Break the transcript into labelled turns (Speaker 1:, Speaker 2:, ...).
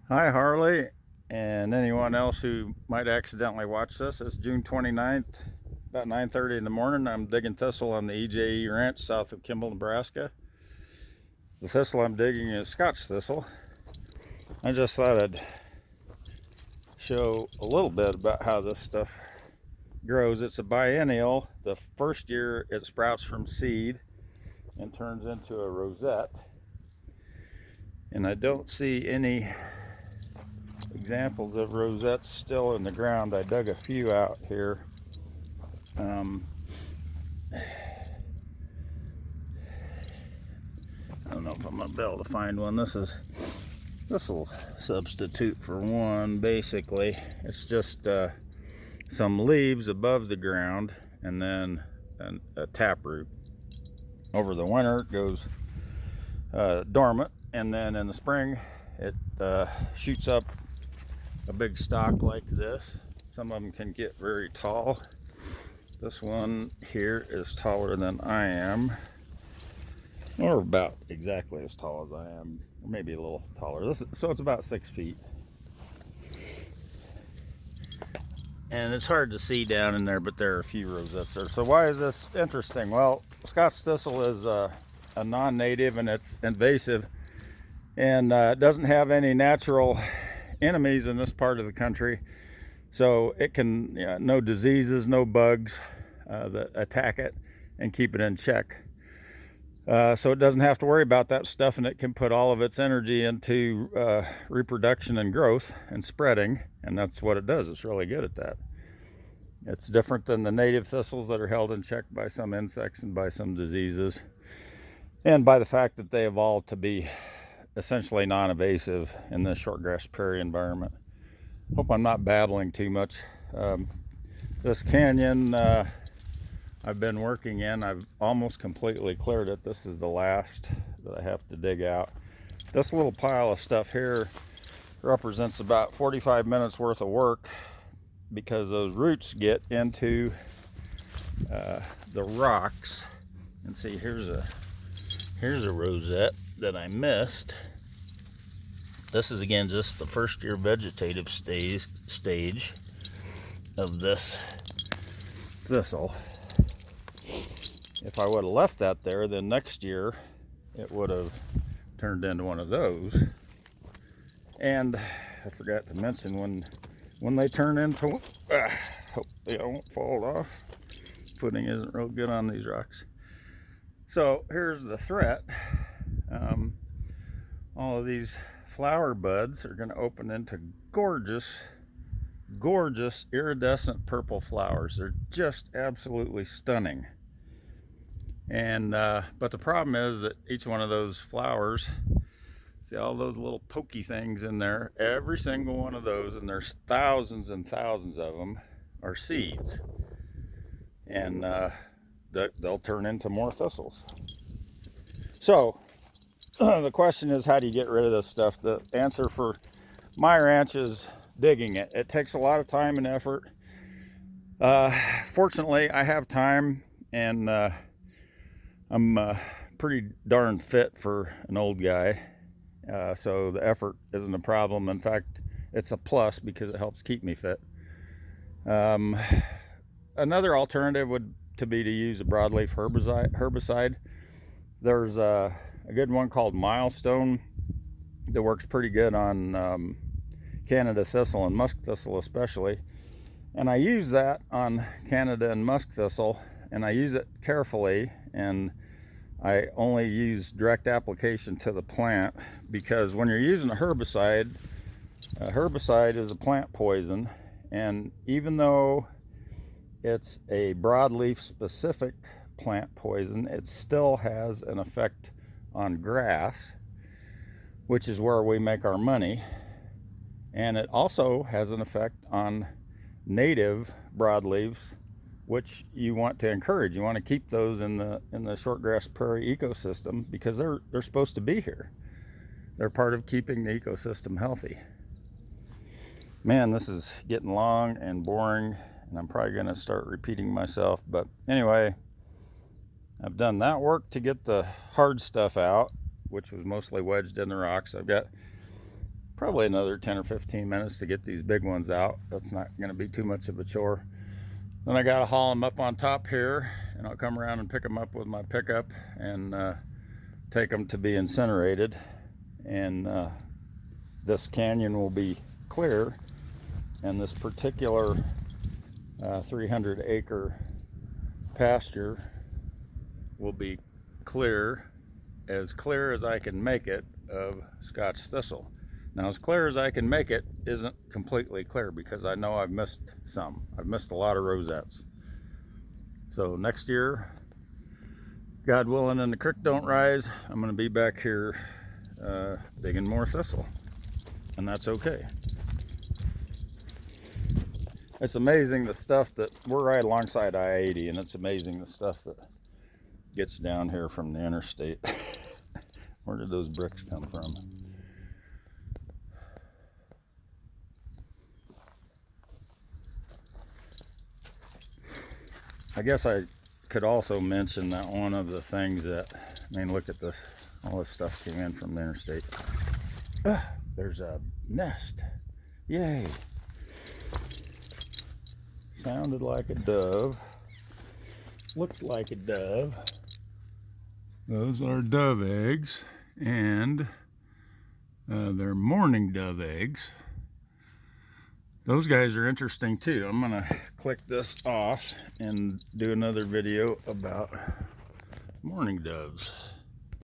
Speaker 1: Hi Harley and anyone else who might accidentally watch this. It's June 29th, about 9:30 in the morning. I'm digging thistle on the EJE ranch south of Kimball, Nebraska. The thistle I'm digging is Scotch thistle. I just thought I'd show a little bit about how this stuff grows. It's a biennial. The first year it sprouts from seed and turns into a rosette. And I don't see any examples of rosettes still in the ground. I dug a few out here. I don't know if I'm gonna be able to find one. This will substitute for one. Basically, it's just some leaves above the ground and then a taproot. Over the winter, it goes dormant, and then in the spring, it shoots up a big stalk like this. Some of them can get very tall. This one here is taller than I am, or about exactly as tall as I am, or maybe a little taller. So it's about 6 feet. And it's hard to see down in there, but there are a few rosettes there. So why is this interesting? Well, Scotch thistle is a non-native, and it's invasive, and it doesn't have any natural enemies in this part of the country. So it can, no diseases, no bugs that attack it and keep it in check. So it doesn't have to worry about that stuff, and it can put all of its energy into reproduction and growth and spreading, and that's what it does. It's really good at that. It's different than the native thistles that are held in check by some insects and by some diseases, and by the fact that they evolved to be essentially non-invasive in this shortgrass prairie environment. Hope I'm not babbling too much. This canyon I've been working in, I've almost completely cleared it. This is the last that I have to dig out. This little pile of stuff here represents about 45 minutes worth of work, because those roots get into the rocks. And see, here's a rosette that I missed. This is, again, just the first year vegetative stage of this thistle. If I would have left that there, then next year it would have turned into one of those. And I forgot to mention, when they turn into, hope they don't fall off. Footing isn't real good on these rocks. So here's the threat. All of these flower buds are going to open into gorgeous iridescent purple flowers. They're just absolutely stunning. And but the problem is that each one of those flowers, see all those little pokey things in there, every single one of those, and there's thousands and thousands of them, are seeds. And they'll turn into more thistles. So the question is, how do you get rid of this stuff? The answer for my ranch is digging it. It takes a lot of time and effort. Fortunately, I have time, and I'm pretty darn fit for an old guy. So the effort isn't a problem. In fact, it's a plus because it helps keep me fit. Another alternative would be to use a broadleaf herbicide. There's a good one called Milestone that works pretty good on Canada thistle and musk thistle especially. And I use that on Canada and musk thistle, and I use it carefully, and I only use direct application to the plant, because when you're using a herbicide is a plant poison, and even though it's a broadleaf specific plant poison, it still has an effect on grass, which is where we make our money, and it also has an effect on native broadleaves, which you want to encourage. You want to keep those in the shortgrass prairie ecosystem, because they're supposed to be here. They're part of keeping the ecosystem healthy. Man, this is getting long and boring, and I'm probably going to start repeating myself. But anyway, I've done that work to get the hard stuff out, which was mostly wedged in the rocks. I've got probably another 10 or 15 minutes to get these big ones out. That's not going to be too much of a chore. Then I got to haul them up on top here, and I'll come around and pick them up with my pickup and take them to be incinerated. And this canyon will be clear, and this particular 300-acre pasture will be clear as I can make it, of Scotch Thistle. Now, as clear as I can make it isn't completely clear, because I know I've missed some. I've missed a lot of rosettes. So next year, God willing and the creek don't rise, I'm going to be back here digging more thistle, and that's okay. It's amazing the stuff that, we're right alongside I-80, and it's amazing the stuff that gets down here from the interstate. Where did those bricks come from? I guess I could also mention that one of the things that, I mean, look at this, all this stuff came in from the interstate. There's a nest. Yay. Sounded like a dove. Looked like a dove. Those are dove eggs, and they're mourning dove eggs. Those guys are interesting too. I'm gonna click this off and do another video about mourning doves.